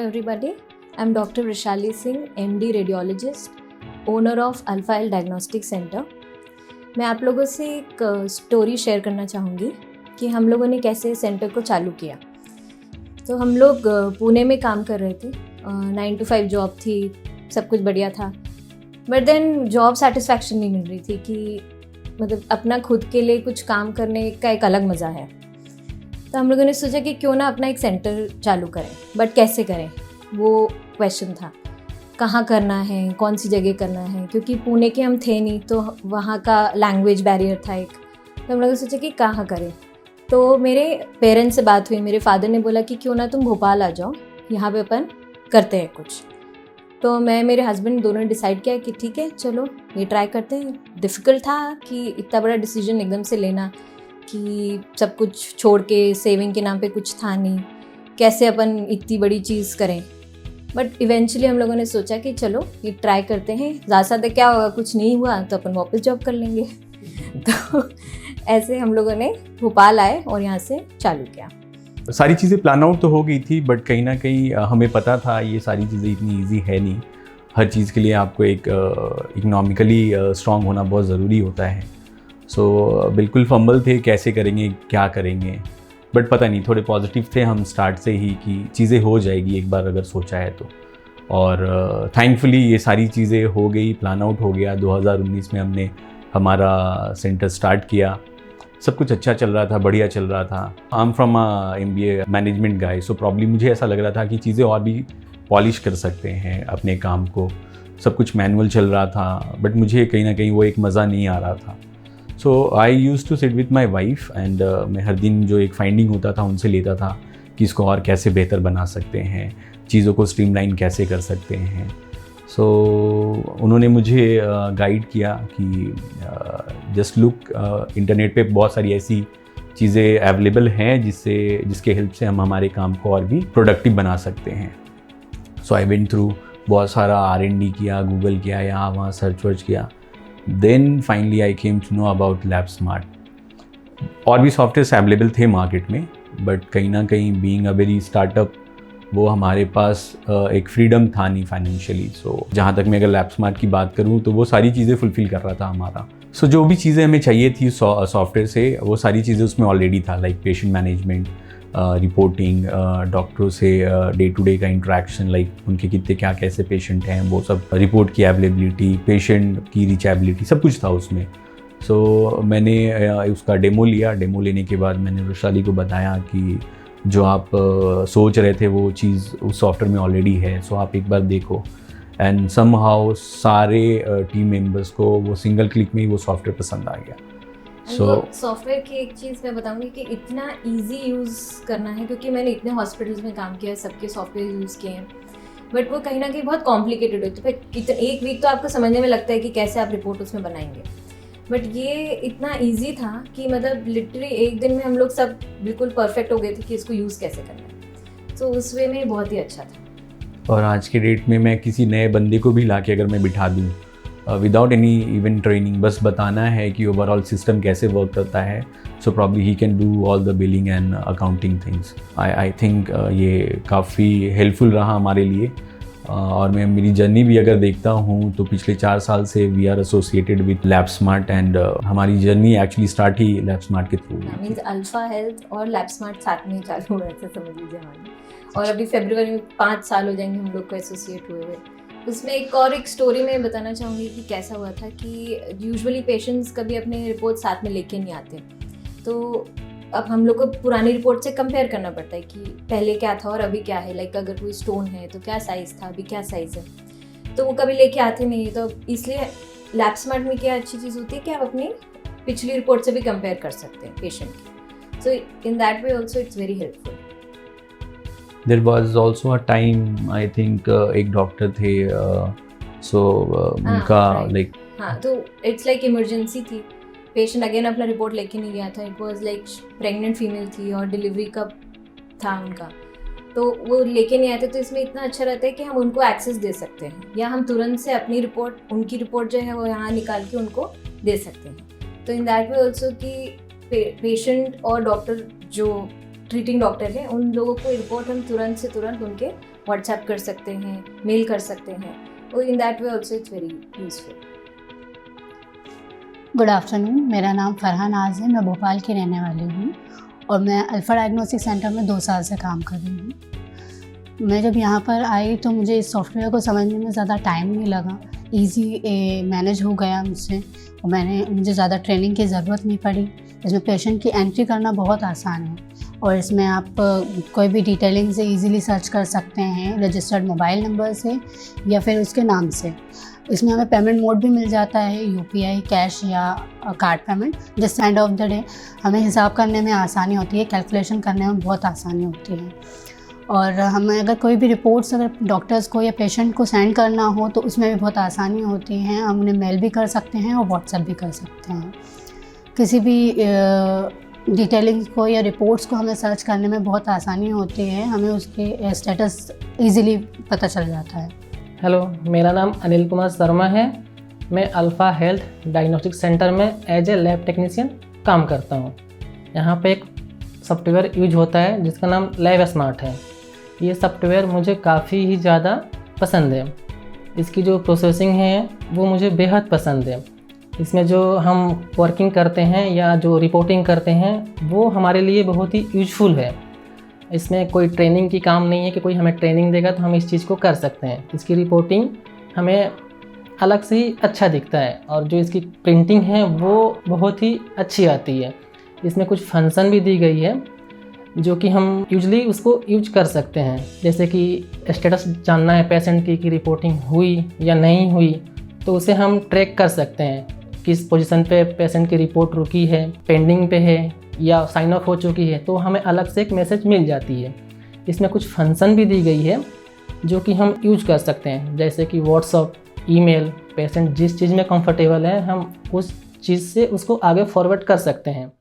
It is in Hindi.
everybody. I'm Dr. Vrishali Singh, MD Radiologist, owner of Alpha-L Diagnostic Center. मैं आप लोगों से एक स्टोरी शेयर करना चाहूँगी कि हम लोगों ने कैसे सेंटर को चालू किया। तो हम लोग पुणे में काम कर रहे थे, 9 to 5 जॉब थी, सब कुछ बढ़िया था, बट देन जॉब सेटिस्फैक्शन नहीं मिल रही थी कि मतलब अपना खुद के लिए कुछ काम करने का एक अलग मज़ा है। तो हम लोगों ने सोचा कि क्यों ना अपना एक सेंटर चालू करें, बट कैसे करें वो क्वेश्चन था। कहाँ करना है, कौन सी जगह करना है, क्योंकि पुणे के हम थे नहीं तो वहाँ का लैंग्वेज बैरियर था एक। तो हम लोगों ने सोचा कि कहाँ करें। तो मेरे पेरेंट्स से बात हुई, मेरे फादर ने बोला कि क्यों ना तुम भोपाल आ जाओ, यहाँ पे अपन करते हैं कुछ। तो मैं मेरे हस्बैंड दोनों ने डिसाइड किया कि ठीक है चलो ये ट्राई करते हैं। डिफ़िकल्ट था कि इतना बड़ा डिसीजन एकदम से लेना कि सब कुछ छोड़ के, सेविंग के नाम पे कुछ था नहीं, कैसे अपन इतनी बड़ी चीज़ करें। बट इवेंचुअली हम लोगों ने सोचा कि चलो ये ट्राई करते हैं, ज़्यादा ज़्यादा क्या होगा, कुछ नहीं हुआ तो अपन वापस जॉब कर लेंगे। तो ऐसे हम लोगों ने भोपाल आए और यहाँ से चालू किया। सारी चीज़ें प्लान आउट तो हो गई थी, बट कहीं ना कहीं हमें पता था ये सारी चीज़ें इतनी इजी है नहीं। हर चीज़ के लिए आपको एक इकोनॉमिकली स्ट्रांग होना बहुत ज़रूरी होता है। सो बिल्कुल फंबल थे, कैसे करेंगे, क्या करेंगे, बट पता नहीं, थोड़े पॉजिटिव थे हम स्टार्ट से ही कि चीज़ें हो जाएगी एक बार अगर सोचा है तो। और थैंकफुली ये सारी चीज़ें हो गई, प्लान आउट हो गया। 2019 में हमने हमारा सेंटर स्टार्ट किया। सब कुछ अच्छा चल रहा था, बढ़िया चल रहा था। I am from MBA management guy, so probably मुझे ऐसा लग रहा था कि चीज़ें और भी पॉलिश कर सकते हैं अपने काम को। सब कुछ मैनुअल चल रहा था, बट मुझे कहीं ना कहीं वो एक मज़ा नहीं आ रहा था। So I used to sit with my wife and मैं हर दिन जो एक फाइंडिंग होता था उनसे लेता था कि इसको और कैसे बेहतर बना सकते हैं, चीज़ों को स्ट्रीमलाइन कैसे कर सकते हैं। सो उन्होंने मुझे गाइड किया कि जस्ट लुक, इंटरनेट पे बहुत सारी ऐसी चीज़ें अवेलेबल हैं जिसके हेल्प से हम हमारे काम को और भी प्रोडक्टिव बना सकते हैं। सो आई वेंट थ्रू, बहुत सारा R&D किया, गूगल किया, यहाँ वहाँ सर्च वर्च किया। Then finally I came to know about LabSmart. और भी सॉफ्टवेयर्स अवेलेबल थे मार्केट में, बट कहीं ना कहीं बीइंग अ वेरी स्टार्टअप वो हमारे पास एक फ्रीडम था नहीं फाइनेंशियली। सो जहाँ तक मैं अगर लैबस्मार्ट की बात करूँ तो वो सारी चीज़ें फुलफ़िल कर रहा था हमारा। सो जो भी चीज़ें हमें चाहिए थी सॉफ्टवेयर से, वो सारी चीज़ें उसमें ऑलरेडी था, लाइक पेशेंट मैनेजमेंट, रिपोर्टिंग, डॉक्टरों से डे टू डे का इंटरेक्शन, लाइक उनके कितने क्या कैसे पेशेंट हैं, वो सब, रिपोर्ट की अवेलेबिलिटी, पेशेंट की रीचेबिलिटी, सब कुछ था उसमें। सो मैंने उसका डेमो लिया। डेमो लेने के बाद मैंने वृषाली को बताया कि जो आप सोच रहे थे वो चीज़ उस सॉफ्टवेयर में ऑलरेडी है, सो आप एक बार देखो। एंड समहाउ सारे टीम मेंबर्स को वो सिंगल क्लिक में ही वो सॉफ्टवेयर पसंद आ गया। सॉफ्टवेयर की एक चीज़ मैं बताऊंगी कि इतना इजी यूज़ करना है, क्योंकि मैंने इतने हॉस्पिटल्स में काम किया है, सबके सॉफ्टवेयर यूज़ किए हैं, बट वो कहीं ना कहीं बहुत कॉम्प्लिकेटेड होता है। एक वीक तो आपको समझने में लगता है कि कैसे आप रिपोर्ट उसमें बनाएंगे, बट ये इतना इजी था कि मतलब लिटरली एक दिन में हम लोग सब बिल्कुल परफेक्ट हो गए थे कि इसको यूज़ कैसे करना है। तो उस वे में बहुत ही अच्छा था। और आज के डेट में मैं किसी नए बंदे को भी लाके अगर मैं बिठा दूँ विदाउट एनी इवन ट्रेनिंग, बस बताना है कि ओवरऑल सिस्टम कैसे वर्क करता है, so probably he can do all the billing and accounting things. I think ये काफ़ी हेल्पफुल रहा हमारे लिए। और मैं मेरी जर्नी भी अगर देखता हूँ तो पिछले 4 साल से we are associated with LabSmart and हमारी जर्नी एक्चुअली स्टार्ट ही लैबस्मार्ट के थ्रू। मींस अल्फा हेल्थ और लैबस्मार्ट साथ में चालू हुआ, ऐसा समझ लीजिए हमारी। और अभी फरवरी में 5 साल हो जाएंगे हम लोग को एसोसिएट हुए हुए। उसमें एक स्टोरी मैं बताना चाहूँगी कि कैसा हुआ था कि यूजुअली पेशेंट्स कभी अपने रिपोर्ट साथ में लेके नहीं आते, तो अब हम लोग को पुरानी रिपोर्ट से कंपेयर करना पड़ता है कि पहले क्या था और अभी क्या है। लाइक अगर कोई स्टोन है तो क्या साइज़ था, अभी क्या साइज़ है, तो वो कभी लेके आते नहीं। तो इसलिए लैबस्मार्ट में क्या अच्छी चीज़ होती है कि आप अपनी पिछली रिपोर्ट से भी कंपेयर कर सकते हैं पेशेंट की। So in that way also it's very helpful. There was also a time, I think एक डॉक्टर थे, उनका लाइक, हाँ, तो इट्स लाइक इमरजेंसी थी, पेशेंट अगेन अपना रिपोर्ट लेके नहीं गया था। It was like pregnant female थी और डिलीवरी कब था उनका, तो वो लेके नहीं आए थे। तो इसमें इतना अच्छा रहता है कि हम उनको एक्सेस दे सकते हैं, या हम तुरंत से अपनी रिपोर्ट, उनकी रिपोर्ट जो है वो यहाँ निकाल के उनको दे सकते हैं। तो इन दैट वे ऑल्सो कि पेशेंट और डॉक्टर जो ट्रीटिंग डॉक्टर है, उन लोगों को रिपोर्ट हम तुरंत से तुरंत उनके व्हाट्सएप कर सकते हैं, मेल कर सकते हैं, तो इन that way also it's very useful. Good afternoon, मेरा नाम फरहान नाज है, मैं भोपाल की रहने वाली हूँ और मैं अल्फ़ा डायग्नोस्टिक सेंटर में 2 साल से काम कर रही हूँ। मैं जब यहाँ पर आई तो मुझे इस सॉफ्टवेयर को समझने में ज़्यादा टाइम नहीं लगा, ईज़ी मैनेज हो गया मुझसे और मुझे ज़्यादा ट्रेनिंग की ज़रूरत नहीं पड़ी। इसमें पेशेंट की एंट्री करना बहुत आसान है और इसमें आप कोई भी डिटेलिंग से इजीली सर्च कर सकते हैं, रजिस्टर्ड मोबाइल नंबर से या फिर उसके नाम से। इसमें हमें पेमेंट मोड भी मिल जाता है, यूपीआई, कैश या कार्ड पेमेंट, जिससे एंड ऑफ द डे हमें हिसाब करने में आसानी होती है, कैलकुलेशन करने में बहुत आसानी होती है। और हमें अगर कोई भी रिपोर्ट्स अगर डॉक्टर्स को या पेशेंट को सेंड करना हो तो उसमें भी बहुत आसानी होती है। हम उन्हें मेल भी कर सकते हैं और व्हाट्सएप भी कर सकते हैं। किसी भी डिटेलिंग को या रिपोर्ट्स को हमें सर्च करने में बहुत आसानी होती है, हमें उसके स्टेटस ईज़िली पता चल जाता है। हेलो, मेरा नाम अनिल कुमार शर्मा है। मैं अल्फ़ा हेल्थ डायग्नोस्टिक सेंटर में एज ए लैब टेक्नीशियन काम करता हूँ। यहाँ पे एक सॉफ्टवेयर यूज होता है जिसका नाम लैब स्मार्ट है। ये सॉफ्टवेयर मुझे काफ़ी ही ज़्यादा पसंद है। इसकी जो प्रोसेसिंग है वो मुझे बेहद पसंद है। इसमें जो हम वर्किंग करते हैं या जो रिपोर्टिंग करते हैं वो हमारे लिए बहुत ही यूजफुल है। इसमें कोई ट्रेनिंग की काम नहीं है कि कोई हमें ट्रेनिंग देगा तो हम इस चीज़ को कर सकते हैं। इसकी रिपोर्टिंग हमें अलग से ही अच्छा दिखता है और जो इसकी प्रिंटिंग है वो बहुत ही अच्छी आती है। इसमें कुछ फंक्शन भी दी गई है जो कि हम यूजली उसको यूज कर सकते हैं, जैसे कि स्टेटस जानना है पेशेंट की कि रिपोर्टिंग हुई या नहीं हुई, तो उसे हम ट्रैक कर सकते हैं किस पोजीशन पे पेशेंट की रिपोर्ट रुकी है, पेंडिंग पे है या साइन ऑफ हो चुकी है, तो हमें अलग से एक मैसेज मिल जाती है। इसमें कुछ फंक्शन भी दी गई है जो कि हम यूज कर सकते हैं, जैसे कि व्हाट्सअप, ईमेल। पेशेंट जिस चीज़ में कंफर्टेबल है हम उस चीज़ से उसको आगे फॉरवर्ड कर सकते हैं।